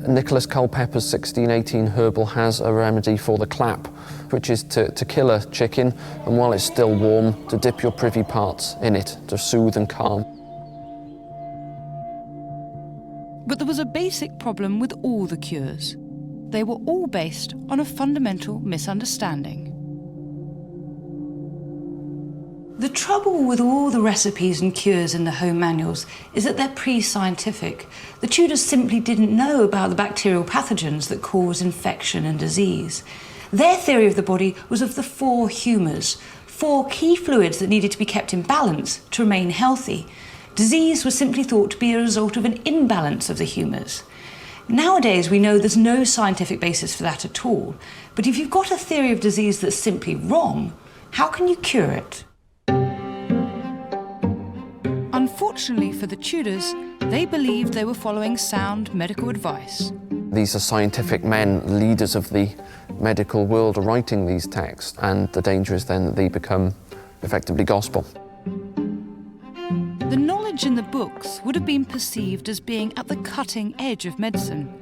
Nicholas Culpeper's 1618 herbal has a remedy for the clap, which is to kill a chicken, and while it's still warm, to dip your privy parts in it to soothe and calm. But there was a basic problem with all the cures. They were all based on a fundamental misunderstanding. The trouble with all the recipes and cures in the home manuals is that they're pre-scientific. The Tudors simply didn't know about the bacterial pathogens that cause infection and disease. Their theory of the body was of the 4 humours: 4 key fluids that needed to be kept in balance to remain healthy. Disease was simply thought to be a result of an imbalance of the humours. Nowadays, we know there's no scientific basis for that at all. But if you've got a theory of disease that's simply wrong, how can you cure it? Unfortunately for the Tudors, they believed they were following sound medical advice. These are scientific men, leaders of the medical world, are writing these texts, and the danger is then that they become effectively gospel. The knowledge in the books would have been perceived as being at the cutting edge of medicine,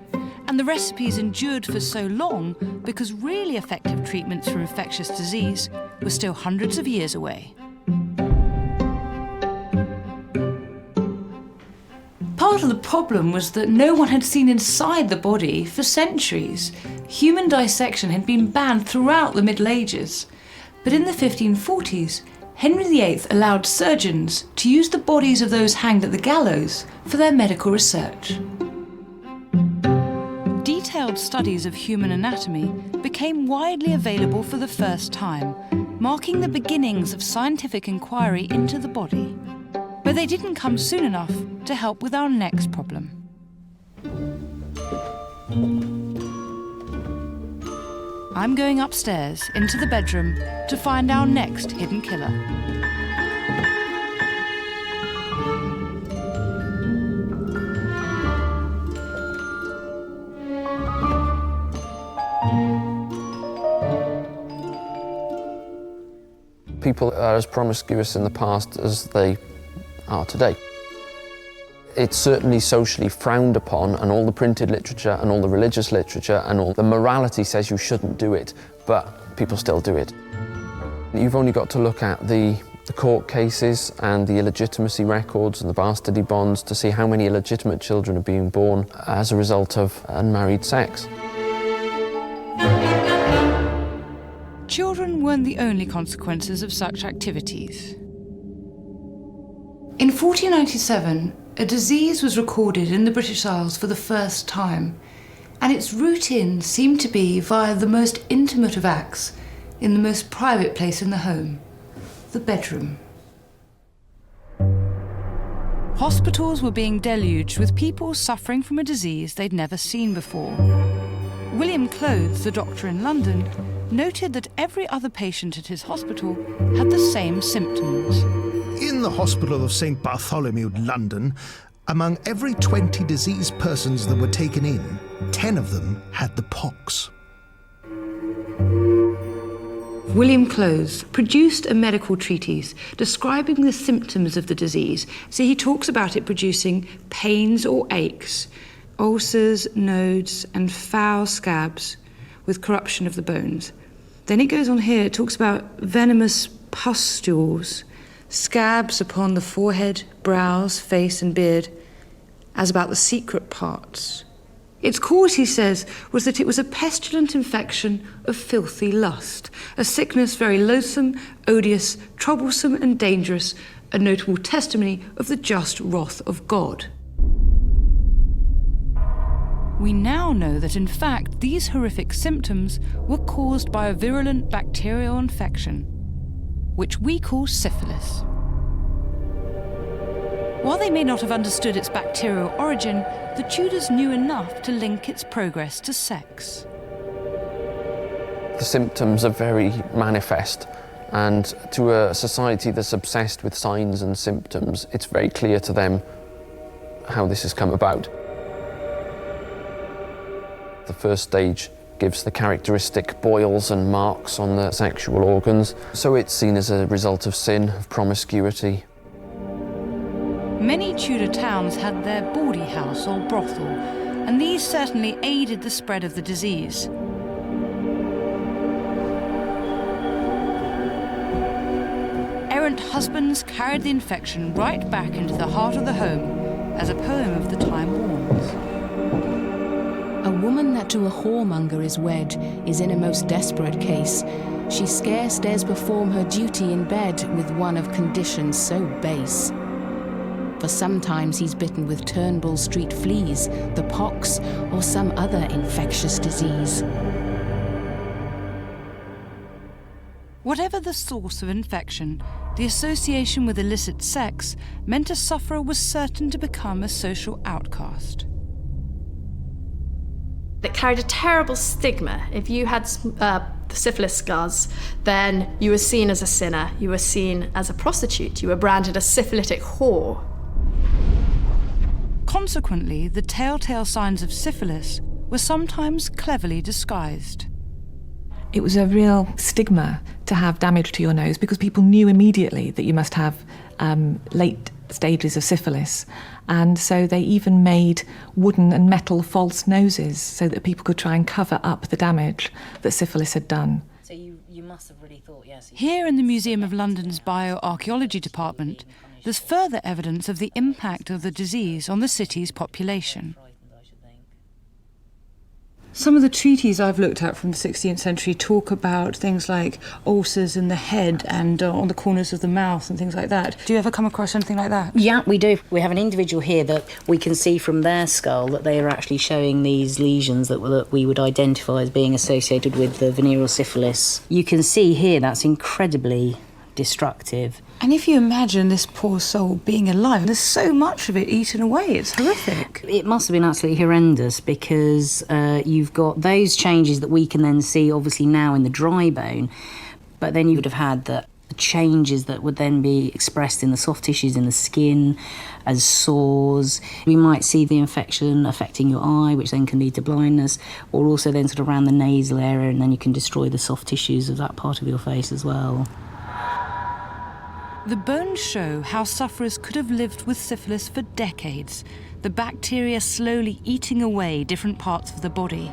and the recipes endured for so long because really effective treatments for infectious disease were still hundreds of years away. Part of the problem was that no one had seen inside the body for centuries. Human dissection had been banned throughout the Middle Ages. But in the 1540s, Henry VIII allowed surgeons to use the bodies of those hanged at the gallows for their medical research. Detailed studies of human anatomy became widely available for the first time, marking the beginnings of scientific inquiry into the body. But they didn't come soon enough to help with our next problem. I'm going upstairs into the bedroom to find our next hidden killer. People are as promiscuous in the past as they are today. It's certainly socially frowned upon, and all the printed literature and all the religious literature and all the morality says you shouldn't do it, but people still do it. You've only got to look at the court cases and the illegitimacy records and the bastardy bonds to see how many illegitimate children are being born as a result of unmarried sex. Children weren't the only consequences of such activities. In 1497, a disease was recorded in the British Isles for the first time, and its route in seemed to be via the most intimate of acts in the most private place in the home, the bedroom. Hospitals were being deluged with people suffering from a disease they'd never seen before. William Clothes, the doctor in London, noted that every other patient at his hospital had the same symptoms. In the Hospital of St. Bartholomew, London, among every 20 diseased persons that were taken in, 10 of them had the pox. William Clothes produced a medical treatise describing the symptoms of the disease. So he talks about it producing pains or aches, ulcers, nodes, and foul scabs with corruption of the bones. Then it goes on here, it talks about venomous pustules, scabs upon the forehead, brows, face, and beard, as about the secret parts. Its cause, he says, was that it was a pestilent infection of filthy lust, a sickness very loathsome, odious, troublesome, and dangerous, a notable testimony of the just wrath of God. We now know that, in fact, these horrific symptoms were caused by a virulent bacterial infection, which we call syphilis. While they may not have understood its bacterial origin, the Tudors knew enough to link its progress to sex. The symptoms are very manifest, and to a society that's obsessed with signs and symptoms, it's very clear to them how this has come about. The first stage gives the characteristic boils and marks on the sexual organs, so it's seen as a result of sin, of promiscuity. Many Tudor towns had their bawdy house or brothel, and these certainly aided the spread of the disease. Errant husbands carried the infection right back into the heart of the home, as a poem of the time warns. A woman that to a whoremonger is wed is in a most desperate case. She scarce dares perform her duty in bed with one of condition so base. For sometimes he's bitten with Turnbull Street fleas, the pox, or some other infectious disease. Whatever the source of infection, the association with illicit sex meant a sufferer was certain to become a social outcast. It carried a terrible stigma. If you had the syphilis scars, then you were seen as a sinner, you were seen as a prostitute, you were branded a syphilitic whore. Consequently, the telltale signs of syphilis were sometimes cleverly disguised. It was a real stigma to have damage to your nose because people knew immediately that you must have late stages of syphilis. And so they even made wooden and metal false noses so that people could try and cover up the damage that syphilis had done. So you must have really thought, yes. Here in the Museum of London's Bioarchaeology Department, there's further evidence of the impact of the disease on the city's population. Some of the treaties I've looked at from the 16th century talk about things like ulcers in the head and on the corners of the mouth and things like that. Do you ever come across anything like that? Yeah, we do. We have an individual here that we can see from their skull that they are actually showing these lesions that we would identify as being associated with the venereal syphilis. You can see here that's incredibly destructive. And if you imagine this poor soul being alive, there's so much of it eaten away, it's horrific. It must have been absolutely horrendous because you've got those changes that we can then see obviously now in the dry bone, but then you would have had the changes that would then be expressed in the soft tissues in the skin as sores. We might see the infection affecting your eye, which then can lead to blindness, or also then sort of around the nasal area, and then you can destroy the soft tissues of that part of your face as well. The bones show how sufferers could have lived with syphilis for decades, the bacteria slowly eating away different parts of the body.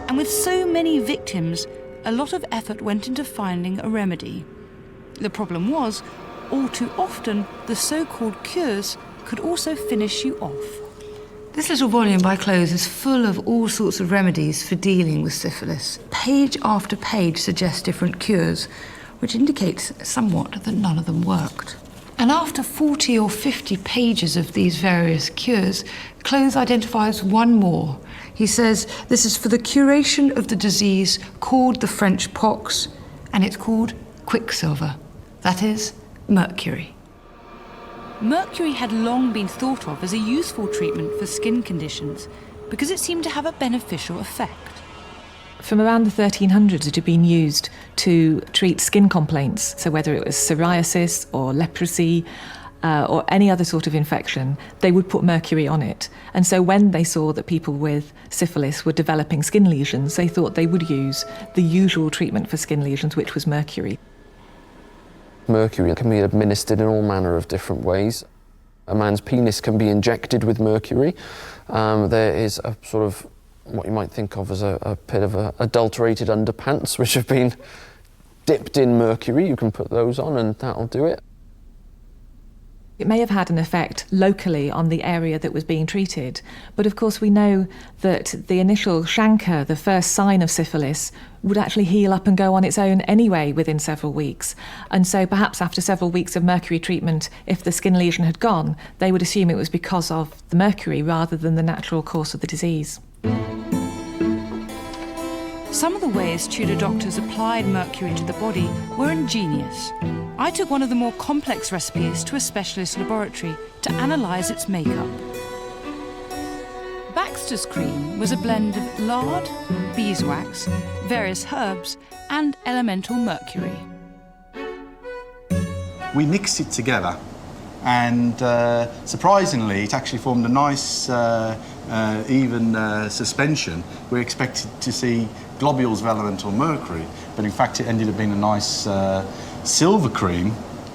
And with so many victims, a lot of effort went into finding a remedy. The problem was, all too often, the so-called cures could also finish you off. This little volume by Close is full of all sorts of remedies for dealing with syphilis. Page after page suggests different cures, which indicates somewhat that none of them worked. And after 40 or 50 pages of these various cures, Close identifies one more. He says this is for the curation of the disease called the French pox, and it's called quicksilver. That is, mercury. Mercury had long been thought of as a useful treatment for skin conditions because it seemed to have a beneficial effect. From around the 1300s, it had been used to treat skin complaints. So whether it was psoriasis or leprosy or any other sort of infection, they would put mercury on it. And so when they saw that people with syphilis were developing skin lesions, they thought they would use the usual treatment for skin lesions, which was mercury. Mercury can be administered in all manner of different ways. A man's penis can be injected with mercury. There is a sort of what you might think of as a bit of adulterated underpants, which have been dipped in mercury. You can put those on and that'll do it. It may have had an effect locally on the area that was being treated, but of course we know that the initial chancre, the first sign of syphilis, would actually heal up and go on its own anyway within several weeks. And so perhaps after several weeks of mercury treatment, if the skin lesion had gone, they would assume it was because of the mercury rather than the natural course of the disease. Some of the ways Tudor doctors applied mercury to the body were ingenious. I took one of the more complex recipes to a specialist laboratory to analyse its makeup. Baxter's cream was a blend of lard, beeswax, various herbs, and elemental mercury. We mixed it together, and surprisingly, it actually formed a nice, even suspension. We expected to see globules of elemental mercury, but in fact it ended up being a nice silver cream,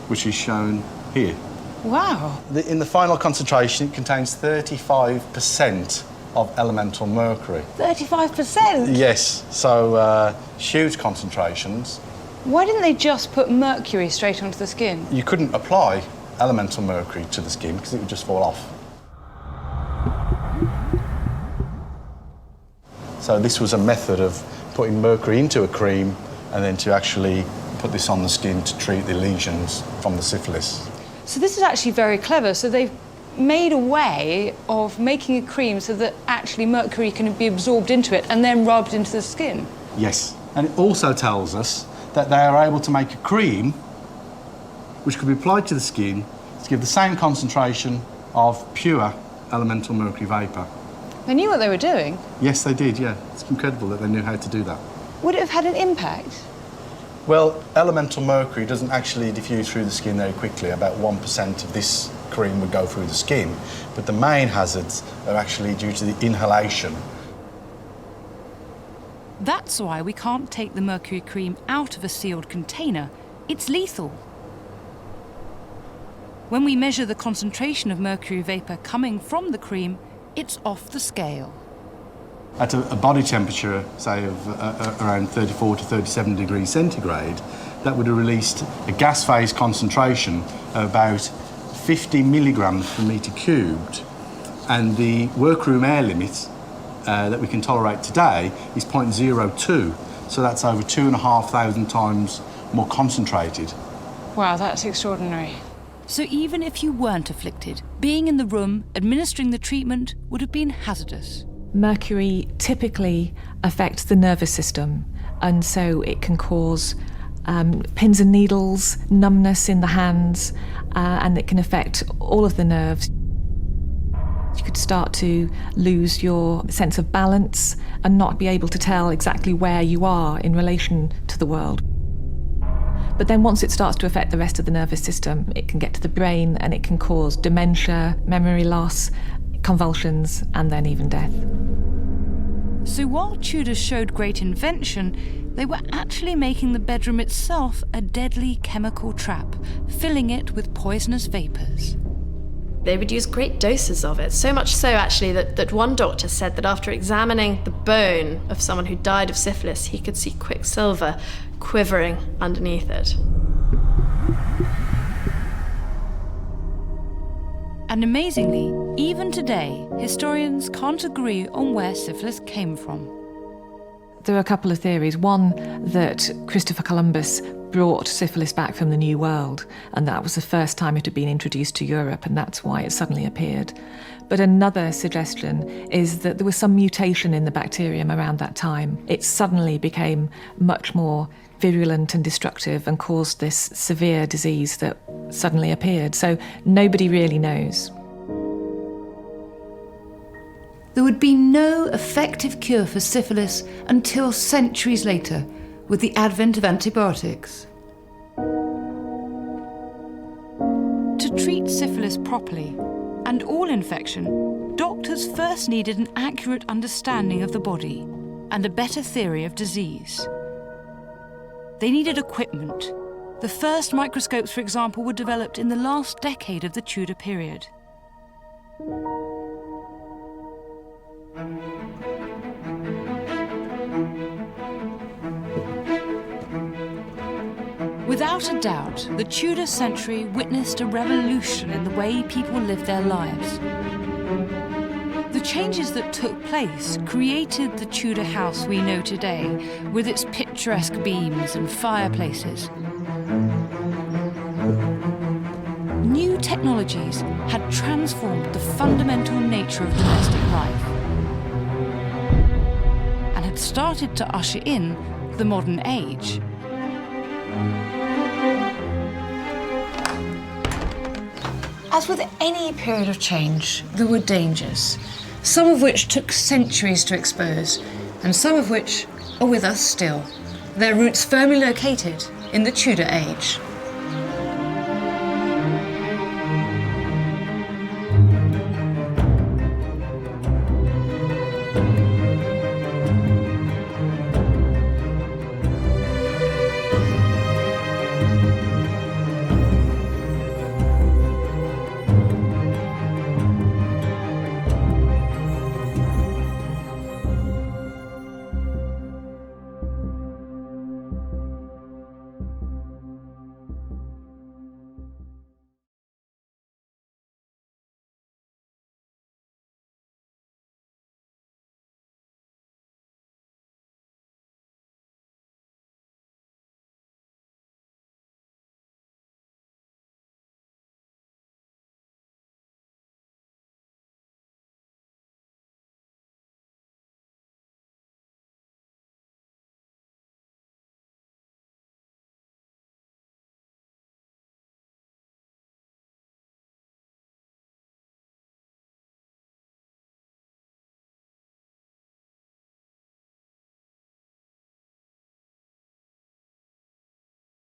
which is shown here. Wow. In the final concentration, it contains 35% of elemental mercury. 35%? Yes, so huge concentrations. Why didn't they just put mercury straight onto the skin? You couldn't apply elemental mercury to the skin because it would just fall off. So this was a method of putting mercury into a cream and then to actually put this on the skin to treat the lesions from the syphilis. So this is actually very clever. So they've made a way of making a cream so that actually mercury can be absorbed into it and then rubbed into the skin. Yes, And it also tells us that they are able to make a cream which could be applied to the skin to give the same concentration of pure elemental mercury vapour. They knew what they were doing. Yes, they did, yeah. It's incredible that they knew how to do that. Would it have had an impact? Well, elemental mercury doesn't actually diffuse through the skin very quickly. About 1% of this cream would go through the skin, but the main hazards are actually due to the inhalation. That's why we can't take the mercury cream out of a sealed container. It's lethal. When we measure the concentration of mercury vapour coming from the cream, it's off the scale. At a body temperature, say, of around 34 to 37 degrees centigrade, that would have released a gas phase concentration of about 50 milligrams per metre cubed. And the workroom air limit that we can tolerate today is 0.02, so that's over 2,500 times more concentrated. Wow, that's extraordinary. So even if you weren't afflicted, being in the room, administering the treatment would have been hazardous. Mercury typically affects the nervous system, and so it can cause pins and needles, numbness in the hands, and it can affect all of the nerves. You could start to lose your sense of balance and not be able to tell exactly where you are in relation to the world. But then once it starts to affect the rest of the nervous system, it can get to the brain and it can cause dementia, memory loss, convulsions, and then even death. So while Tudors showed great invention, they were actually making the bedroom itself a deadly chemical trap, filling it with poisonous vapours. They would use great doses of it, so much so actually that one doctor said that after examining the bone of someone who died of syphilis, he could see quicksilver quivering underneath it. And amazingly, even today, historians can't agree on where syphilis came from. There are a couple of theories. One, that Christopher Columbus brought syphilis back from the New World, and that was the first time it had been introduced to Europe, and that's why it suddenly appeared. But another suggestion is that there was some mutation in the bacterium around that time. It suddenly became much more virulent and destructive and caused this severe disease that suddenly appeared. So nobody really knows. There would be no effective cure for syphilis until centuries later, with the advent of antibiotics. To treat syphilis properly, and all infection, doctors first needed an accurate understanding of the body and a better theory of disease. They needed equipment. The first microscopes, for example, were developed in the last decade of the Tudor period. Without a doubt, the Tudor century witnessed a revolution in the way people lived their lives. The changes that took place created the Tudor house we know today, with its picturesque beams and fireplaces. New technologies had transformed the fundamental nature of domestic life and had started to usher in the modern age. As with any period of change, there were dangers, some of which took centuries to expose, and some of which are with us still, their roots firmly located in the Tudor age.